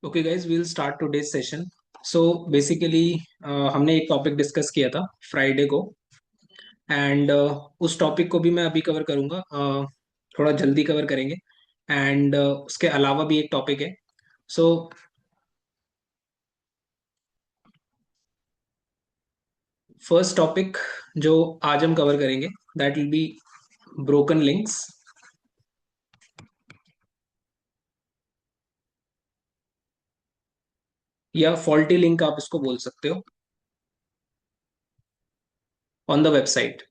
Okay guys we'll start today's session. So basically हमने एक topic discuss किया था फ्राइडे को। एंड उस टॉपिक को भी मैं अभी कवर करूंगा, थोड़ा जल्दी कवर करेंगे। एंड उसके अलावा भी एक टॉपिक है। सो फर्स्ट टॉपिक जो आज हम कवर करेंगे that will be broken links, या फॉल्टी लिंक आप इसको बोल सकते हो, ऑन द वेबसाइट।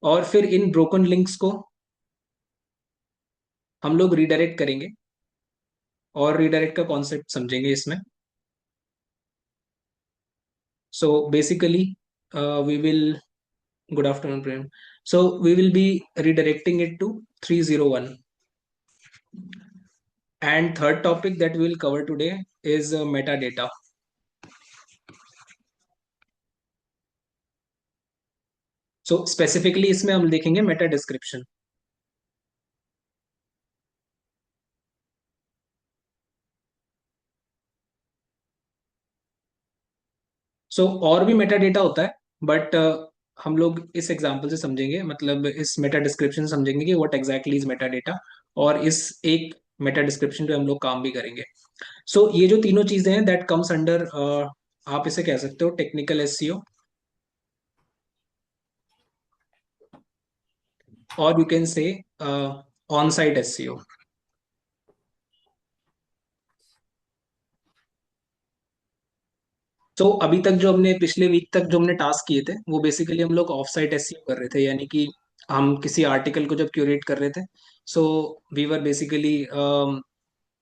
और फिर इन ब्रोकन लिंक्स को हम लोग रीडायरेक्ट करेंगे और रीडायरेक्ट का कॉन्सेप्ट समझेंगे इसमें। So basically, we will, good afternoon, Prem. So we will be redirecting it to 301. And third topic that we will cover today is metadata. So specifically इसमें हम देखेंगे मेटा डिस्क्रिप्शन। सो और भी मेटा डेटा होता है, but हम लोग इस एग्जांपल से समझेंगे, मतलब इस मेटा डिस्क्रिप्शन समझेंगे कि what exactly is Meta data. और इस एक मेटा डिस्क्रिप्शन पे हम लोग काम भी करेंगे। सो ये जो तीनों चीजें हैं दैट कम्स अंडर, आप इसे कह सकते हो टेक्निकल एसईओ, और you can say on site SEO. तो अभी तक जो हमने पिछले वीक तक जो हमने टास्क किए थे वो बेसिकली हम लोग ऑफ साइट एसईओ कर रहे थे, यानी कि हम किसी आर्टिकल को जब क्यूरेट कर रहे थे। सो वी वर बेसिकली,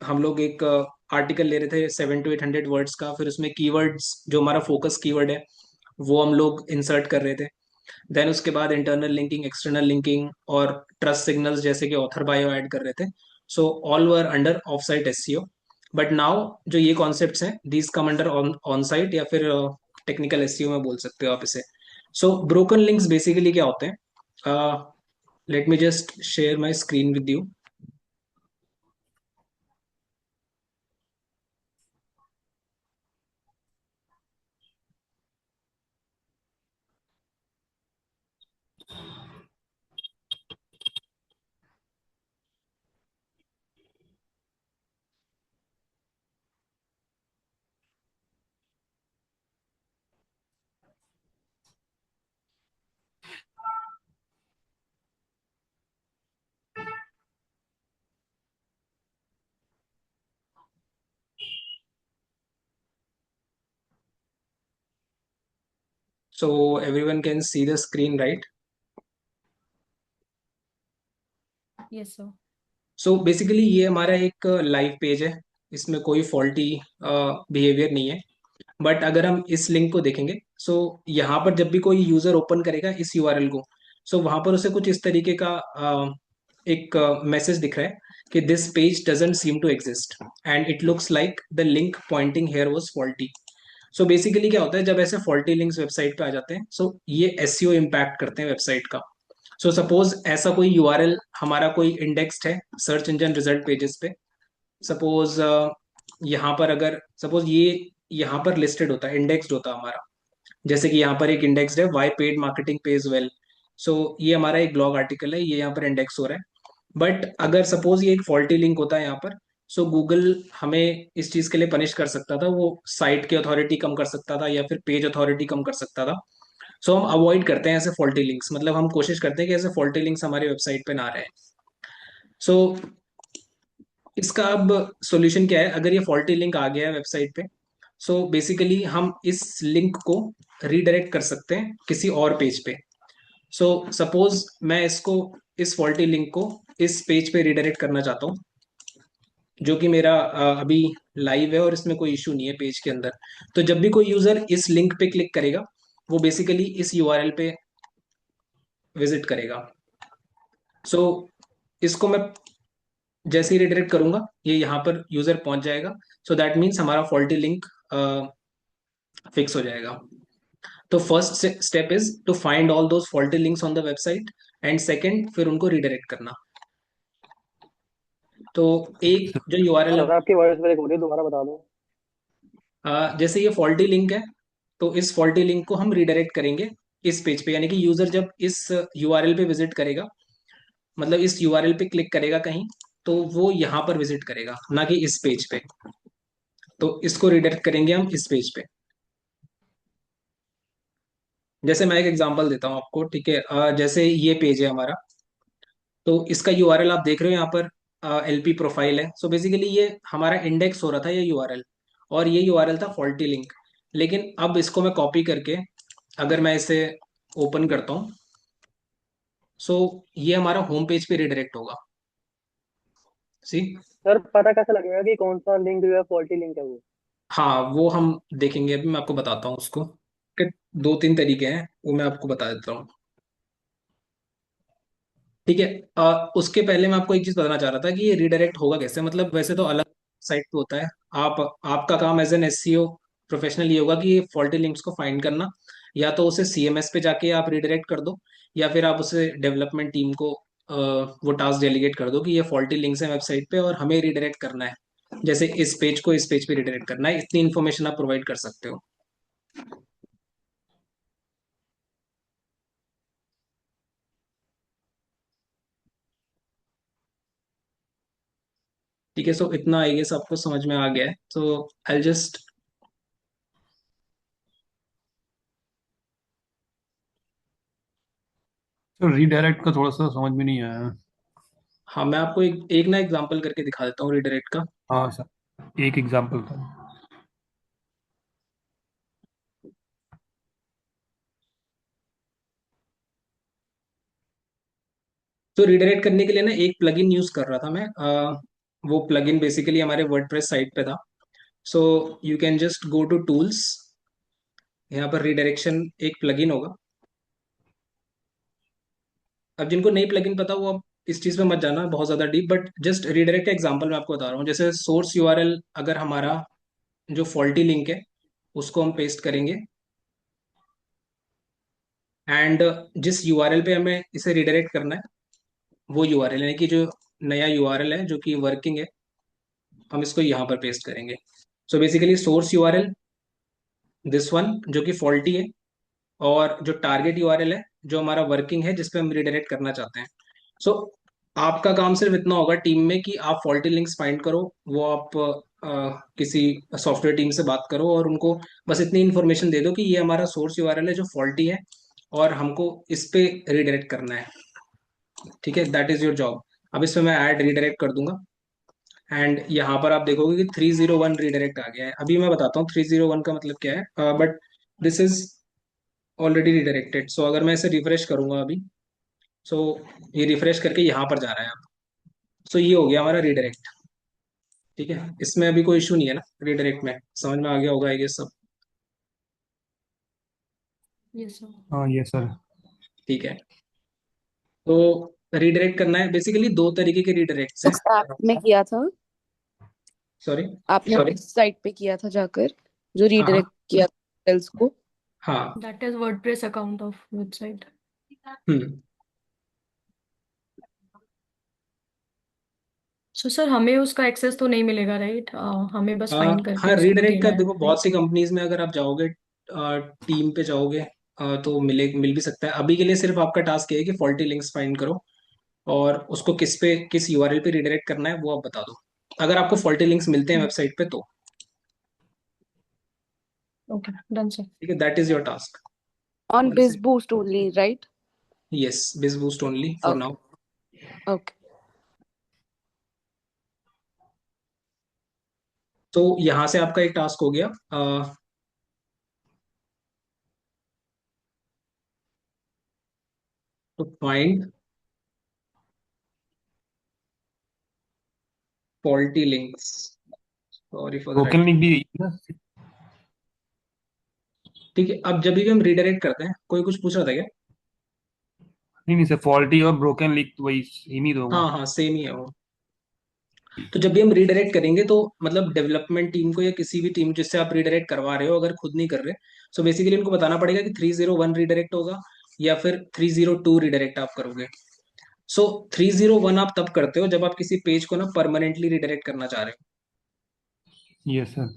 हम लोग एक आर्टिकल ले रहे थे 700 to 800 वर्ड्स का, फिर उसमें कीवर्ड्स जो हमारा फोकस कीवर्ड है वो हम लोग इंसर्ट कर रहे थे। देन उसके बाद इंटरनल लिंकिंग, एक्सटर्नल लिंकिंग और ट्रस्ट सिग्नल्स जैसे कि ऑथर बायो ऐड कर रहे थे। So all were under of site SEO. But now जो ये कॉन्सेप्ट्स हैं these come under on on site, या फिर टेक्निकल एसईओ में बोल सकते हो आप इसे। सो ब्रोकन लिंक्स बेसिकली क्या होते हैं? Let me just share my screen with you. So everyone can see the screen, right? Yes sir. So basically ये हमारा एक लाइव पेज है, इसमें कोई फॉल्टी बिहेवियर नहीं है। बट अगर हम इस लिंक को देखेंगे, सो यहाँ पर जब भी कोई यूजर ओपन करेगा इस यूआरएल को, सो वहां पर उसे कुछ इस तरीके का एक मैसेज दिख रहा है कि this page doesn't seem to exist and it looks like the link pointing here was faulty. So basically क्या होता है जब ऐसे फॉल्टी लिंक्स वेबसाइट पे आ जाते हैं, सो ये एसईओ इम्पैक्ट करते हैं वेबसाइट का। सो सपोज ऐसा कोई यूआरएल हमारा कोई इंडेक्स्ड है सर्च इंजन रिजल्ट पेजेस पे। सपोज यहाँ पर अगर सपोज ये यहाँ पर लिस्टेड होता है, इंडेक्स्ड होता है हमारा, जैसे कि यहाँ पर एक इंडेक्स्ड है why paid marketing page well. So ये हमारा एक ब्लॉग आर्टिकल है, ये यहाँ पर इंडेक्स हो रहा है। बट अगर सपोज ये एक फॉल्टी लिंक होता है यहाँ पर, सो गूगल हमें इस चीज के लिए पनिश कर सकता था, वो साइट की अथॉरिटी कम कर सकता था या फिर पेज अथॉरिटी कम कर सकता था। सो हम अवॉइड करते हैं ऐसे फॉल्टी लिंक्स, मतलब हम कोशिश करते हैं कि ऐसे फॉल्टी लिंक्स हमारी वेबसाइट पे ना रहे। सो इसका अब सॉल्यूशन क्या है अगर ये फॉल्टी लिंक आ गया है वेबसाइट पे? सो बेसिकली हम इस लिंक को रीडायरेक्ट कर सकते हैं किसी और पेज पे। सो सपोज मैं इसको, इस फॉल्टी लिंक को इस पेज पे रीडायरेक्ट करना चाहता हूँ, जो कि मेरा अभी लाइव है और इसमें कोई इशू नहीं है पेज के अंदर। तो जब भी कोई यूजर इस लिंक पे क्लिक करेगा वो बेसिकली इस यूआरएल पे विजिट करेगा। सो इसको मैं जैसे ही रिडायरेक्ट करूंगा ये यहाँ पर यूजर पहुंच जाएगा। सो दैट मीन्स हमारा फॉल्टी लिंक फिक्स हो जाएगा। तो first step is to find all those faulty links on the website, and second फिर उनको रीडायरेक्ट करना। तो एक जो यूआरएल, सर आपकी वॉइस ब्रेक हो रही है, दोबारा बता दो। जैसे ये फॉल्टी लिंक है, तो इस फॉल्टी लिंक को हम रिडायरेक्ट करेंगे इस पेज पे, यानी कि यूजर जब इस यूआरएल पे विजिट करेगा, मतलब इस यूआरएल पे क्लिक करेगा कहीं, तो वो यहाँ पर विजिट करेगा, ना कि इस पेज पे। तो इसको रिडायरेक्ट करेंगे हम इस पेज पे। जैसे मैं एक एग्जांपल देता हूँ आपको, ठीक है। जैसे ये पेज है हमारा, तो इसका यूआरएल आप देख रहे हो यहाँ पर, एलपी प्रोफाइल है। सो बेसिकली ये हमारा इंडेक्स हो रहा था ये यूआरएल, और ये यूआरएल था फॉल्टी लिंक। लेकिन अब इसको मैं कॉपी करके अगर मैं इसे ओपन करता हूँ, सो ये हमारा होम पेज पे रिडायरेक्ट होगा। सी। सर पता कैसे लगेगा कि कौन सा लिंक जो है फॉल्टी लिंक है वो? हाँ, वो हम देखेंगे, अभी मैं आपको बताता हूँ उसको कि दो तीन तरीके हैं, वो मैं आपको बता देता हूँ। ठीक है। उसके पहले मैं आपको एक चीज बताना चाह रहा था कि ये रिडायरेक्ट होगा कैसे। मतलब वैसे तो अलग साइट पे होता है, आप आपका काम एज एन एसईओ प्रोफेशनल ये होगा कि ये फॉल्टी लिंक्स को फाइंड करना, या तो उसे सीएमएस पे जाके आप रिडायरेक्ट कर दो, या फिर आप उसे डेवलपमेंट टीम को वो टास्क डेलीगेट कर दो कि ये फॉल्टी लिंक्स हैं वेबसाइट पे और हमें रिडायरेक्ट करना है, जैसे इस पेज को इस पेज पे रिडायरेक्ट करना है। इतनी इन्फॉर्मेशन आप प्रोवाइड कर सकते हो। ठीक है, सो इतना आई गेस आपको समझ में आ गया है, तो आई जस्ट। तो रीडायरेक्ट का थोड़ा सा समझ में नहीं आया। हाँ, मैं आपको एक एक ना एग्जांपल करके दिखा देता हूँ रिडायरेक्ट का। हाँ सर, एक एग्जांपल था। तो रिडायरेक्ट करने के लिए ना एक प्लगइन यूज कर रहा था मैं। वो प्लगइन बेसिकली हमारे वर्डप्रेस साइट पे था। So you can just go to tools, यहाँ पर रिडायरेक्शन एक प्लगइन होगा। अब जिनको नई प्लगइन पता, वो अब इस चीज पे मत जाना बहुत ज्यादा डीप, बट जस्ट रिडायरेक्ट का एग्जांपल मैं आपको बता रहा हूँ। जैसे सोर्स यूआरएल अगर हमारा जो फॉल्टी लिंक है उसको हम पेस्ट करेंगे, एंड जिस यूआरएल पे हमें इसे रिडायरेक्ट करना है वो यूआरएल, यानी कि जो नया यूआरएल है जो कि वर्किंग है, हम इसको यहाँ पर पेस्ट करेंगे। So basically source URL this one जो कि फॉल्टी है, और जो टारगेट यूआरएल है जो हमारा वर्किंग है जिस पे हम रिडायरेक्ट करना चाहते हैं। सो आपका काम सिर्फ इतना होगा टीम में कि आप फॉल्टी लिंक्स फाइंड करो, वो आप किसी सॉफ्टवेयर टीम से बात करो और उनको बस इतनी इन्फॉर्मेशन दे दो कि ये हमारा सोर्स यूआरएल है जो फॉल्टी है और हमको इस पे रिडायरेक्ट करना है। ठीक है, दैट इज योर जॉब। अब इसमें मैं ऐड रिडायरेक्ट कर दूंगा, एंड यहाँ पर आप देखोगे कि 301 रिडायरेक्ट आ गया है। अभी मैं बताता हूँ 301 का मतलब क्या है, but this is already redirected. So अगर मैं इसे रिफ्रेश करूंगा अभी, सो ये रिफ्रेश करके यहाँ पर जा रहा है अब। सो ये हो गया हमारा रिडायरेक्ट। ठीक है, इसमें अभी कोई इशू नहीं है ना, रिडायरेक्ट में समझ में आ गया होगा ये सब। Yes, sir. हाँ ये सर। ठीक है, तो रिडायरेक्ट करना है बेसिकली दो तरीके के रिडायरेक्ट्स हैं। उस ऐप में किया था? सॉरी। आपने उस साइट पे किया था जाकर, जो हाँ हाँ रीडायरेक्ट किया सेल्स को? हाँ। That is WordPress account of website. Hmm. So sir, हमें उसका एक्सेस तो नहीं मिलेगा, राइट? हमें बस फाइंड करके हाँ, उसको रीडायरेक्ट का देना है, देखो राइट? बहुत सी कंपनीज में अगर आप जाओगे, टीम पे जाओगे, तो मिल भी सकता है। अभी के लिए सिर्फ आपका टास्क ये है कि फॉल्टी लिंक्स फाइंड करो और उसको किस यूआरएल पे रिडायरेक्ट करना है वो आप बता दो, अगर आपको फॉल्टी लिंक्स मिलते हैं वेबसाइट पे तो। Okay, done, sir. ठीक है, that is your task. On biz boost only, right? Yes, biz boost only for okay. Now. Okay. तो यहाँ से आपका एक टास्क हो गया, to find faulty links. Sorry for the broken right. Link भी ना? ठीक है, अब जब भी हम रिडायरेक्ट करते हैं, कोई कुछ पूछ रहा था क्या? नहीं नहीं सर, फॉल्टी और ब्रोकन लिंक तो वही सेम ही तो होगा। हाँ हाँ, सेम ही है वो। तो जब भी हम रिडायरेक्ट करेंगे तो मतलब डेवलपमेंट टीम को या किसी भी टीम जिससे आप रिडायरेक्ट करवा रहे हो, अगर खुद नहीं कर रहे, सो बेसिकली उनको बताना पड़ेगा कि 301 रिडायरेक्ट होगा या फिर 302 रिडायरेक्ट आप करोगे। सो 301 आप तब करते हो जब आप किसी पेज को ना परमानेंटली रिडायरेक्ट करना चाह रहे हो। Yes sir.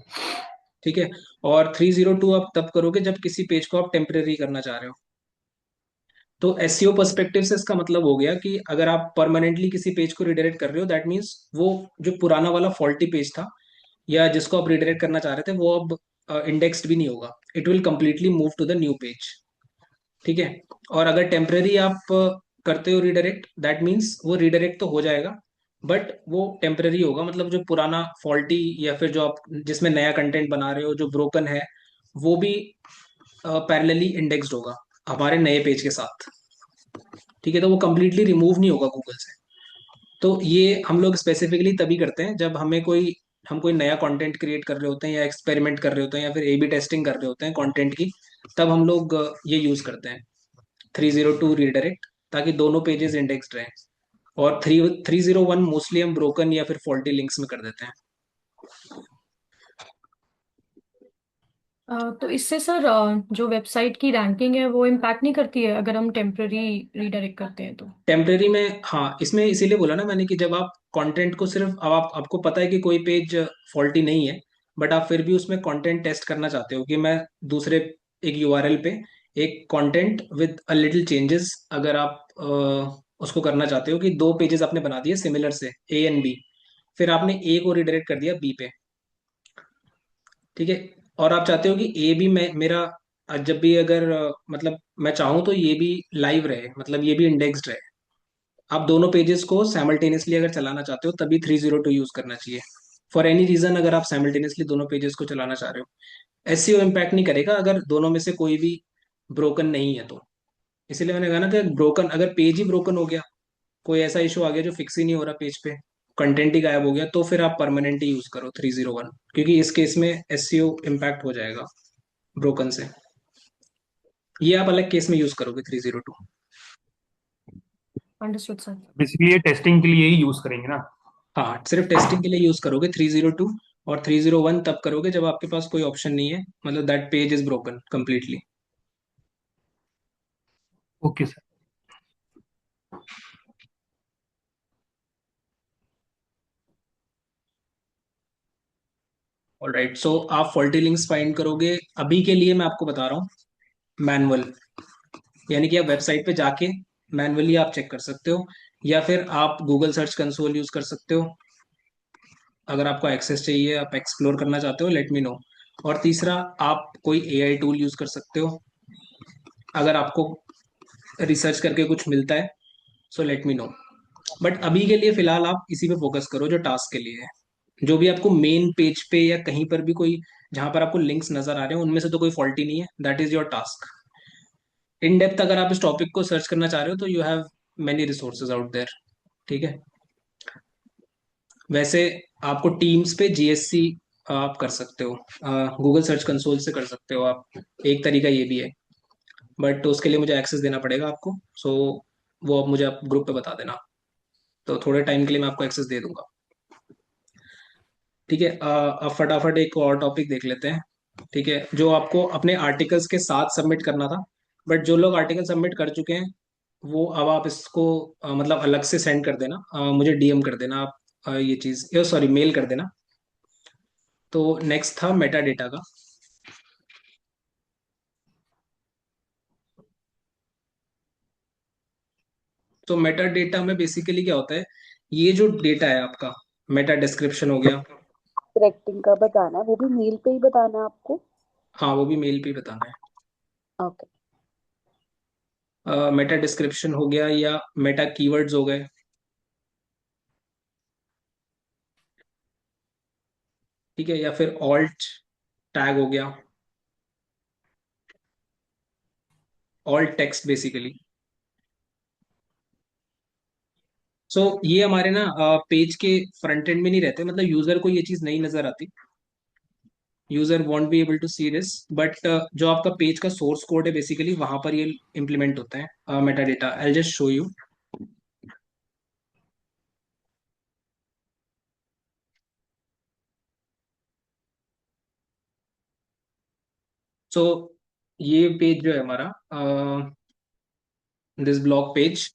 ठीक है। और 302 आप तब करोगे जब किसी पेज को आप टेम्परेरी करना चाह रहे हो। तो एसईओ पर्सपेक्टिव से इसका मतलब हो गया कि अगर आप परमानेंटली किसी पेज को रिडायरेक्ट कर रहे हो, दैट मीन्स वो जो पुराना वाला फॉल्टी पेज था या जिसको आप रिडायरेक्ट करना चाह रहे थे वो अब इंडेक्स्ड भी नहीं होगा। It will completely move to the new page. ठीक है। और अगर टेम्परेरी आप करते हो रिडायरेक्ट, दैट मीन्स वो रिडायरेक्ट तो हो जाएगा बट वो टेम्परेरी होगा, मतलब जो पुराना फॉल्टी या फिर जो आप जिसमें नया कंटेंट बना रहे हो जो ब्रोकन है वो भी पैरेलली इंडेक्स्ड होगा हमारे नए पेज के साथ। ठीक है। तो वो कंप्लीटली रिमूव नहीं होगा गूगल से। तो ये हम लोग स्पेसिफिकली तभी करते हैं जब हम कोई नया कंटेंट क्रिएट कर रहे होते हैं या एक्सपेरिमेंट कर रहे होते हैं या फिर ए बी टेस्टिंग कर रहे होते हैं कंटेंट की। तब हम लोग ये यूज करते हैं 302 रीडायरेक्ट, ताकि दोनों पेजेस इंडेक्स्ड रहें। और 301 मोस्टली हम ब्रोकन या फिर फॉल्टी लिंक्स में कर देते हैं। तो इससे सर जो वेबसाइट की रैंकिंग है वो इम्पैक्ट नहीं करती है अगर हम टेम्पररी रीडायरेक्ट करते हैं तो? टेम्परेरी में हाँ, इसमें इसीलिए बोला ना मैंने कि जब आप कंटेंट को सिर्फ अब आपको पता है कि कोई पेज फॉल्टी नहीं है, बट आप फिर भी उसमें कंटेंट टेस्ट करना चाहते हो कि मैं दूसरे एक यूआरएल पे एक content with a little changes, अगर आप उसको करना चाहते हो कि दो पेजेस आपने बना दिए सिमिलर से ए एंड बी, फिर आपने ए को रिडायरेक्ट कर दिया बी पे। ठीक है। और आप चाहते हो कि ए भी मैं मेरा जब भी अगर मतलब मैं चाहूँ तो ये भी लाइव रहे, मतलब ये भी इंडेक्स्ड रहे। आप दोनों पेजेस को साइमल्टेनियसली अगर चलाना चाहते हो तभी 302 यूज करना चाहिए। फॉर एनी रीजन अगर आप साइमल्टेनियसली दोनों पेजेस को चलाना चाह रहे हो, एसईओ इम्पैक्ट नहीं करेगा अगर दोनों में से कोई भी ब्रोकन नहीं है तो। इसीलिए मैंने कहा ना कि ब्रोकन अगर पेज ही ब्रोकन हो गया, कोई ऐसा इशू आ गया जो फिक्स ही नहीं हो रहा पेज पे, कंटेंट ही गायब हो गया, तो फिर आप परमानेंट ही यूज करो 301, क्योंकि इस केस में एसईओ इम्पैक्ट हो जाएगा ब्रोकन से। ये आप अलग केस में यूज करोगे 302। Understood sir. बेसिकली ये टेस्टिंग के लिए ही यूज करेंगे ना? हाँ, सिर्फ टेस्टिंग के लिए यूज करोगे 302। और 301 तब करोगे जब आपके पास कोई ऑप्शन नहीं है, मतलब that page is broken completely. Okay sir. Alright, so आप फॉल्टी लिंक्स फाइंड करोगे अभी के लिए, मैं आपको बता रहा हूँ, मैनुअल, यानी कि आप वेबसाइट पे जाके मैनुअली आप चेक कर सकते हो, या फिर आप गूगल सर्च कंसोल यूज कर सकते हो। अगर आपको एक्सेस चाहिए, आप एक्सप्लोर करना चाहते हो, लेट मी नो। और तीसरा, आप कोई एआई टूल यूज कर सकते हो अगर आपको रिसर्च करके कुछ मिलता है, so let me know. But अभी के लिए फिलहाल आप इसी पे फोकस करो जो टास्क के लिए है। जो भी आपको मेन पेज पे या कहीं पर भी कोई जहां पर आपको लिंक्स नजर आ रहे हैं उनमें से तो कोई फॉल्टी नहीं है, that is your task. In depth अगर आप इस टॉपिक को सर्च करना चाह रहे हो तो you have many resources out there. ठीक है। वैसे आपको टीम्स पे जीएससी आप कर सकते हो, गूगल सर्च कंसोल से कर सकते हो आप, एक तरीका ये भी है। बट उसके लिए मुझे एक्सेस देना पड़ेगा आपको, सो वो आप मुझे आप ग्रुप पे बता देना, तो थोड़े टाइम के लिए मैं आपको एक्सेस दे दूंगा। ठीक है। अब फटाफट एक और टॉपिक देख लेते हैं। ठीक है, जो आपको अपने आर्टिकल्स के साथ सबमिट करना था, बट जो लोग आर्टिकल सबमिट कर चुके हैं वो अब आप इसको मतलब अलग से सेंड कर देना, मुझे डीएम कर देना आप, ये चीज़ सॉरी मेल कर देना। तो नेक्स्ट था मेटा डेटा का। तो मेटा डेटा में बेसिकली क्या होता है, ये जो डेटा है आपका, मेटा डिस्क्रिप्शन हो गया। करेक्टिंग का बताना है, वो भी मेल पे ही बताना है आपको? हाँ, वो भी मेल पे ही बताना ओके। है। मेटा डिस्क्रिप्शन हो गया या मेटा कीवर्ड्स हो गए। ठीक है। या फिर ऑल्ट टैग हो गया, ऑल्ट टेक्स्ट बेसिकली। सो ये हमारे ना पेज के फ्रंट एंड में नहीं रहते, मतलब यूजर को ये चीज नहीं नजर आती, user won't be able to see this, but जो आपका पेज का सोर्स कोड है बेसिकली वहां पर ये इम्प्लीमेंट होता है metadata. I just show you. So ये पेज जो है हमारा, दिस ब्लॉग पेज,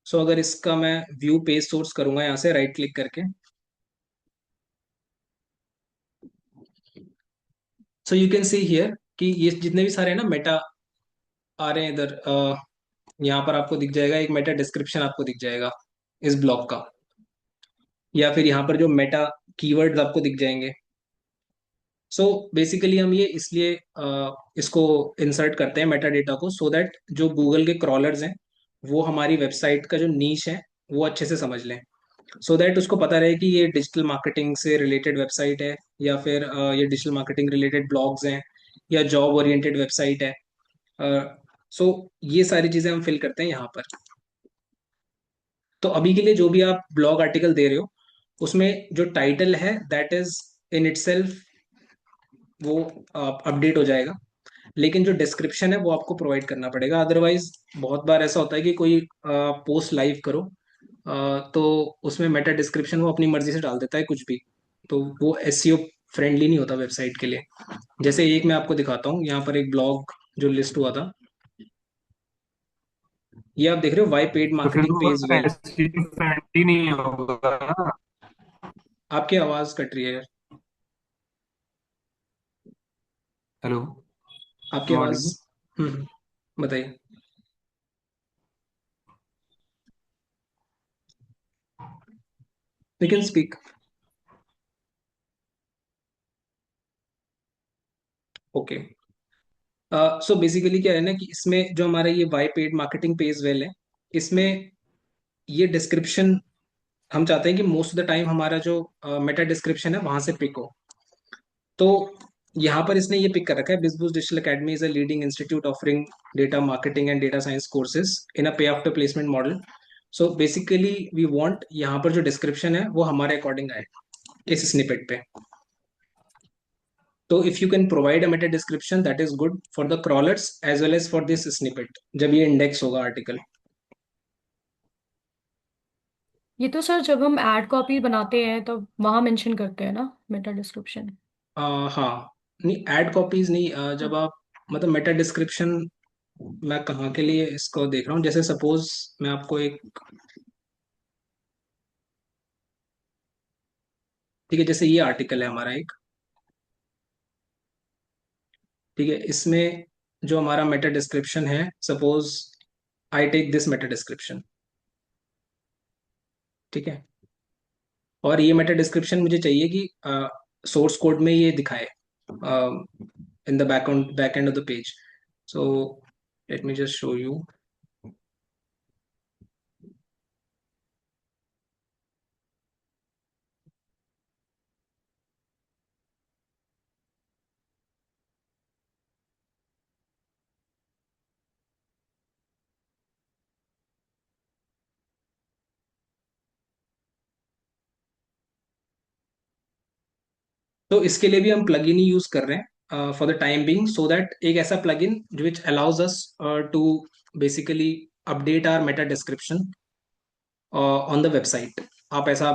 सो अगर इसका मैं व्यू पेज सोर्स करूंगा यहाँ से राइट क्लिक करके, सो यू कैन सी हियर कि ये जितने भी सारे हैं ना मेटा आ रहे हैं इधर, यहाँ पर आपको दिख जाएगा एक मेटा डिस्क्रिप्शन आपको दिख जाएगा इस ब्लॉग का, या फिर यहाँ पर जो मेटा कीवर्ड्स आपको दिख जाएंगे। सो बेसिकली हम ये इसलिए इसको इंसर्ट करते हैं मेटा डेटा को, सो दैट जो गूगल के क्रॉलर्स हैं वो हमारी वेबसाइट का जो नीश है वो अच्छे से समझ लें, सो दैट उसको पता रहे कि ये डिजिटल मार्केटिंग से रिलेटेड वेबसाइट है, या फिर ये डिजिटल मार्केटिंग रिलेटेड ब्लॉग्स हैं, या जॉब ओरिएंटेड वेबसाइट है। सो ये सारी चीजें हम फिल करते हैं यहाँ पर। तो अभी के लिए जो भी आप ब्लॉग आर्टिकल दे रहे हो उसमें जो टाइटल है दैट इज इन इटसेल्फ वो अपडेट हो जाएगा, लेकिन जो डिस्क्रिप्शन है वो आपको प्रोवाइड करना पड़ेगा। अदरवाइज बहुत बार ऐसा होता है कि कोई पोस्ट लाइव करो, तो उसमें मेटा डिस्क्रिप्शन वो अपनी मर्जी से डाल देता है कुछ भी, तो वो एसईओ फ्रेंडली नहीं होता वेबसाइट के लिए। जैसे एक मैं आपको दिखाता हूँ, यहाँ पर एक ब्लॉग जो लिस्ट हुआ था, ये आप देख रहे हो, वाई पेड तो फिर मार्केटिंग तो पेज वेल। एसईओ फ्रेंडली नहीं होगा ना। आपकी आवाज कट रही है यार, हेलो। आपकी आवाज। ऑडिबल। बताइए। You can speak. Okay. So basically क्या है ना कि इसमें जो हमारा ये Y paid marketing page well है, इसमें ये डिस्क्रिप्शन हम चाहते हैं कि मोस्ट ऑफ द टाइम हमारा जो मेटा डिस्क्रिप्शन है वहां से पिक हो। तो यहाँ पर इसने ये पिक कर रखा है, Bizboost digital academy is a leading institute offering data marketing and data science courses in a pay after placement model. So basically we want यहाँ पर जो डिस्क्रिप्शन है वो हमारे अकॉर्डिंग आए इस स्निपेट पे। तो if you can provide a meta description that is good for the crawlers as well as for this snippet जब ये इंडेक्स होगा आर्टिकल। ये तो सर जब हम एड कॉपी बनाते हैं तब वहां मेंशन करते हैं ना मेटा डिस्क्रिप्शन। हाँ, नहीं एड कॉपीज नहीं, जब आप मतलब मेटा डिस्क्रिप्शन मैं कहाँ के लिए इसको देख रहा हूँ, जैसे सपोज मैं आपको एक, ठीक है, जैसे ये आर्टिकल है हमारा एक, ठीक है, इसमें जो हमारा मेटा डिस्क्रिप्शन है, suppose I take this meta description, ठीक है, और ये मेटा डिस्क्रिप्शन मुझे चाहिए कि सोर्स कोड में ये दिखाए in the back end of the page. So let me just show you. तो इसके लिए भी हम प्लगइन ही यूज कर रहे हैं for the time being, so that एक ऐसा plugin which allows us to basically update our meta description on the website. आप ऐसा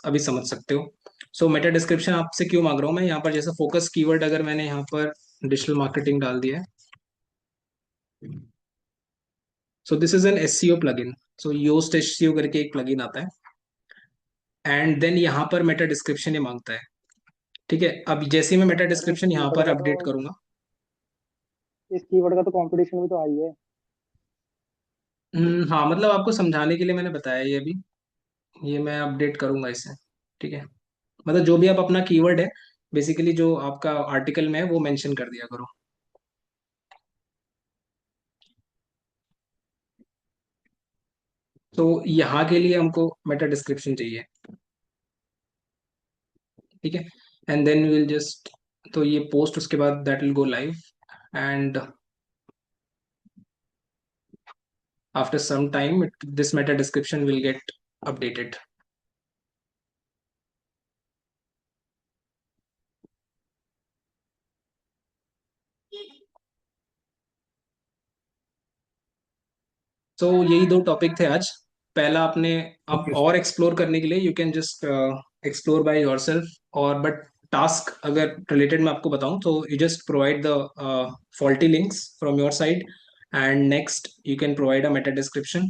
अभी समझ सकते हो। सो मेटा डिस्क्रिप्शन आपसे क्यों मांग रहा हूँ मैं यहाँ पर, जैसे फोकस कीवर्ड अगर मैंने यहाँ पर डिजिटल मार्केटिंग डाल दिया है, so this is an SEO plugin. So Yoast SEO करके एक प्लगइन आता है, एंड देन यहाँ पर मेटा डिस्क्रिप्शन ये मांगता है। ठीक है, अब जैसे ही मैं मेटा सर इस डिस्क्रिप्शन यहाँ कीवर्ड पर का तो अपडेट करूंगा। इस कीवर्ड का तो कंपटीशन भी तो हाई है। हाँ, मतलब आपको समझाने के लिए मैंने बताया ये भी, ये मैं अपडेट करूंगा इसे। ठीक है, मतलब जो भी आप अपना कीवर्ड है बेसिकली जो आपका आर्टिकल में है वो मेंशन कर दिया करो। तो यहाँ के लिए हमको मेटा डिस्क्रिप्शन चाहिए, ठीक है, एंड देन विल जस्ट, तो ये पोस्ट उसके बाद that will go live, and after some time this meta description will get updated. तो यही दो टॉपिक थे आज। पहला आपने, आप ओके और एक्सप्लोर करने के लिए you can just explore by yourself, और बट टास्क अगर रिलेटेड मैं आपको बताऊं तो you just provide the faulty links from your side, and next you can provide a meta description,